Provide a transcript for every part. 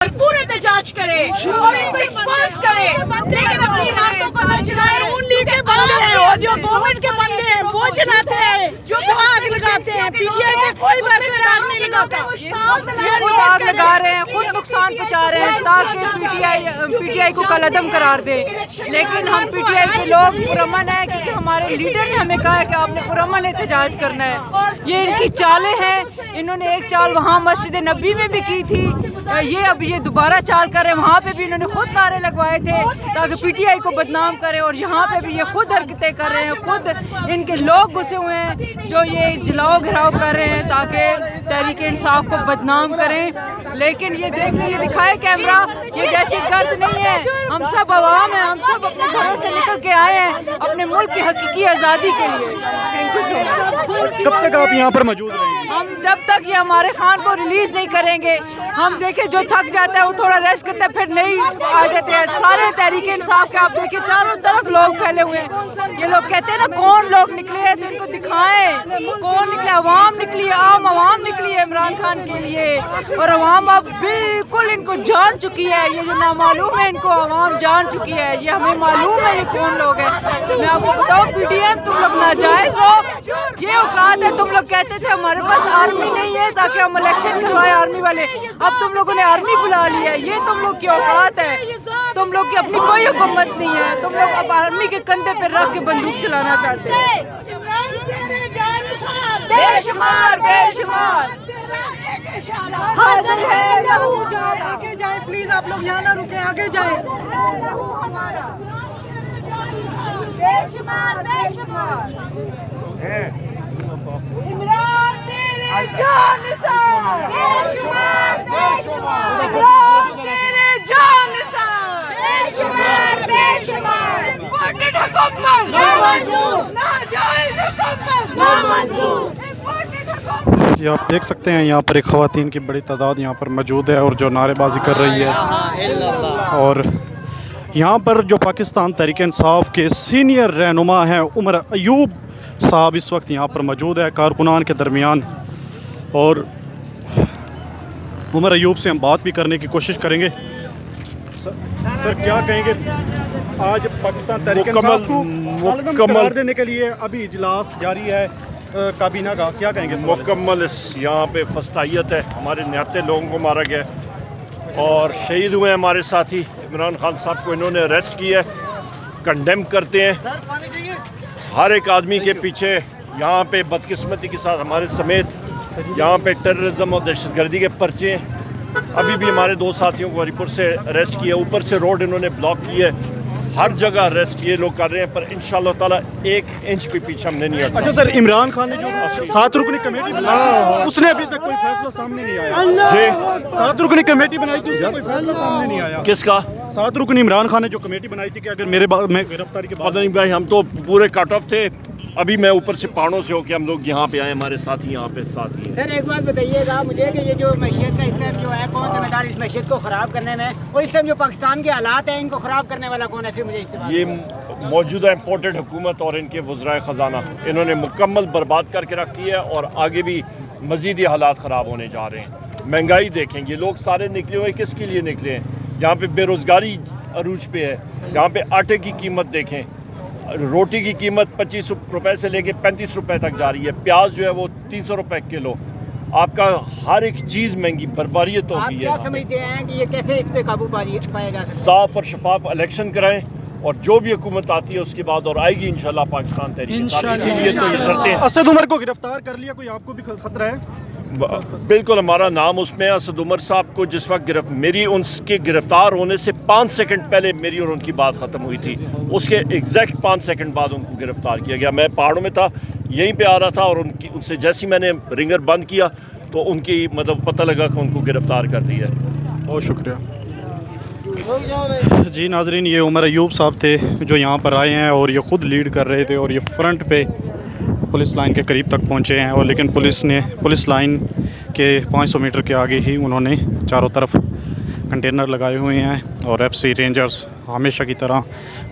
भरपूर एहतजाज करे और इनको एक्सपोज करे, लेकिन अपनी हाथों को न चलाए। के बंदे हैं और जो गवर्नमेंट के बंदे हैं वो चलाते हैं, जो आग लगाते हैं। पीटीआई का कोई बरकरार आग नहीं लगाता, ये लोग आग लगा रहे हैं, खुद नुकसान पहुंचा रहे हैं ताकि पीटीआई को कलअदम करार दे। लेकिन हम पीटीआई के लोग पुरअमन हैं, क्योंकि हमारे लीडर ने हमें कहा है कि आपने पुरअमन एहतजाज करना है। ये इनकी चालें हैं। इन्होंने एक चाल वहाँ मस्जिद नबी में भी की थी, ये अब ये दोबारा चाल कर रहे हैं। वहाँ पे भी इन्होंने खुद नारे लगवाए थे ताकि पीटीआई को बदनाम करें, और यहाँ पे भी ये खुद हरकतें कर रहे हैं। खुद इनके लोग घुसे हुए हैं जो ये जलाओ घिराव कर रहे हैं ताकि तहरीक इंसाफ को बदनाम करें। लेकिन ये देख लीजिए, दिखाए कैमरा, ये दहशतगर्द नहीं है। हम सब अवाम हैं, हम सब अपने घरों से निकल के आए हैं अपने मुल्क की हकीकी आज़ादी के लिए। Thank you so much. कब तक आप यहाँ पर मौजूद रहेंगे? हम जब तक ये हमारे खान को रिलीज नहीं करेंगे। हम देखे जो थक जाता है वो थोड़ा रेस्ट करता है, फिर नहीं आ जाते हैं। सारे तहरीक इंसाफ के आप देखिए चारों तरफ लोग फैले हुए हैं। ये लोग कहते हैं ना कौन लोग निकले हैं, तो इनको दिखाएं कौन निकले। अवाम निकली है, आम अवाम निकली है इमरान खान के लिए, और अवाम अब बिल्कुल इनको जान चुकी है। ये जो नामालूम है इनको अवाम जान चुकी है। ये हमें मालूम है ये कौन लोग हैं। मैं आपको बताऊँ, पीडीएम तुम लोग नाजायज हो। ये औकात है, तुम लोग कहते थे हमारे पास आर्मी नहीं है ताकि हम इलेक्शन करवाए आर्मी वाले, अब तुम लोगों ने आर्मी बुला लिया। ये तुम लोग की औकात है, तुम लोग की अपनी कोई हुकूमत नहीं है। तुम लोग अब आर्मी के कंधे पे रख के बंदूक चलाना चाहते हैं। बेशुमार बेशुमार हाजिर है लहू जाए। आगे जाए प्लीज, आप लोग यहाँ ना रुके, आगे जाए। बेशुमार बेशुमार इमरान तेरे जानिसार, बेशुमार बेशुमार इमरान तेरे जानिसार, बेशुमार बेशुमार इम्पोर्टेड हुकूमत नामंजूर, नाजायज हुकूमत नामंजूर, इम्पोर्टेड हुकूमत। ये आप देख सकते हैं यहाँ पर एक ख़वातीन की बड़ी तादाद यहाँ पर मौजूद है और जो नारेबाजी कर रही है। और यहाँ पर जो पाकिस्तान तहरीक इंसाफ के सीनियर रहनुमा हैं उमर अयूब साहब इस वक्त यहाँ पर मौजूद है कारकुनान के दरमियान, और उमर अयूब से हम बात भी करने की कोशिश करेंगे। सर क्या कहेंगे, आज पाकिस्तान तहरीक इंसाफ को मुकम्मल देने के लिए अभी इजलास जारी है काबीना का, क्या कहेंगे? मुकम्मल इस यहाँ पे फस्तायत है। हमारे निहत्ते लोगों को मारा गया और शहीद हुए हमारे साथी। इमरान खान साहब को इन्होंने अरेस्ट किया है, कंडेम करते हैं। हर एक आदमी के पीछे यहाँ पे बदकिस्मती के साथ हमारे समेत यहाँ पे टेररिज्म और दहशतगर्दी के पर्चे हैं। अभी भी हमारे दो साथियों को हरिपुर से अरेस्ट किया, ऊपर से रोड इन्होंने ब्लॉक की है। हर जगह अरेस्ट ये लोग कर रहे हैं, पर इंशाअल्लाह ताला 1 इंच भी पीछे हमने नहीं हटना। अच्छा सर, इमरान खान ने जो 7 रुकनी कमेटी बनाई उसने अभी तक कोई फैसला सामने नहीं आया। जी 7 रुकनी कमेटी बनाई थी, उसका कोई फैसला सामने नहीं आया। किसका? 7 रुकनी इमरान खान ने जो कमेटी बनाई थी कि अगर मेरे मैं गिरफ्तारी के बाद पता नहीं भाई, हम तो पूरे कट ऑफ थे। अभी मैं ऊपर से पहाड़ों से होके हम लोग यहाँ पे आए, हमारे साथी यहाँ पे साथी। सर एक बात बताइएगा मुझे कि ये जो मैशियत का इस टाइम जो है, कौन जिम्मेदार इस मैशियत को ख़राब करने में, और इस टाइम जो पाकिस्तान के हालात हैं इनको ख़राब करने वाला कौन है? सिर्फ मुझे इससे बात ये मौजूदा इम्पोर्टेड हुकूमत और इनके वज़राए ख़जाना इन्होंने मुकम्मल बर्बाद करके रख दी है, और आगे भी मज़ीद ये हालात ख़राब होने जा रहे हैं। महंगाई देखेंगे, लोग सारे निकले हुए किसके लिए निकले हैं? यहाँ पे बेरोज़गारी अरूज पे है। यहाँ पे आटे की कीमत देखें, रोटी की कीमत 25 रुपए से लेके 35 रुपए तक जा रही है। प्याज जो है वो 300 रुपए किलो। आपका हर एक चीज़ महंगी, बर्बारियत हो आप गई है। क्या समझते हैं कि ये कैसे इस पे काबू पाया जा सकता है? साफ और शफाफ इलेक्शन कराएं, और जो भी हुकूमत आती है उसके बाद और आएगी इंशाल्लाह पाकिस्तान तहरीक इंसाफ। इसीलिए तो ये करते हैं। असद उमर को गिरफ्तार कर लिया, कोई आपको भी खतरा है? बिल्कुल हमारा नाम उसमें है। असद उमर साहब को जिस वक्त मेरी उनके गिरफ्तार होने से 5 सेकंड पहले मेरी और उनकी बात ख़त्म हुई थी, उसके एग्जैक्ट 5 सेकंड बाद उनको गिरफ्तार किया गया। मैं पहाड़ों में था, यहीं पे आ रहा था, और उनसे जैसे ही मैंने रिंगर बंद किया तो उनकी मतलब पता लगा कि उनको गिरफ्तार कर दिया। बहुत शुक्रिया जी। नाजरीन, ये उमर अयूब साहब थे जो यहाँ पर आए हैं और ये ख़ुद लीड कर रहे थे, और ये फ्रंट पे पुलिस लाइन के करीब तक पहुँचे हैं। और लेकिन पुलिस लाइन के 500 मीटर के आगे ही उन्होंने चारों तरफ कंटेनर लगाए हुए हैं, और एफसी रेंजर्स हमेशा की तरह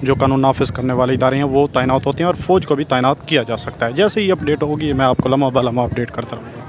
जो कानून नाफिज करने वाले इदारे हैं वो तैनात होते हैं, और फ़ौज को भी तैनात किया जा सकता है। जैसे ही अपडेट होगी मैं आपको लम्हा ब लम्हा अपडेट करता रहूँगा।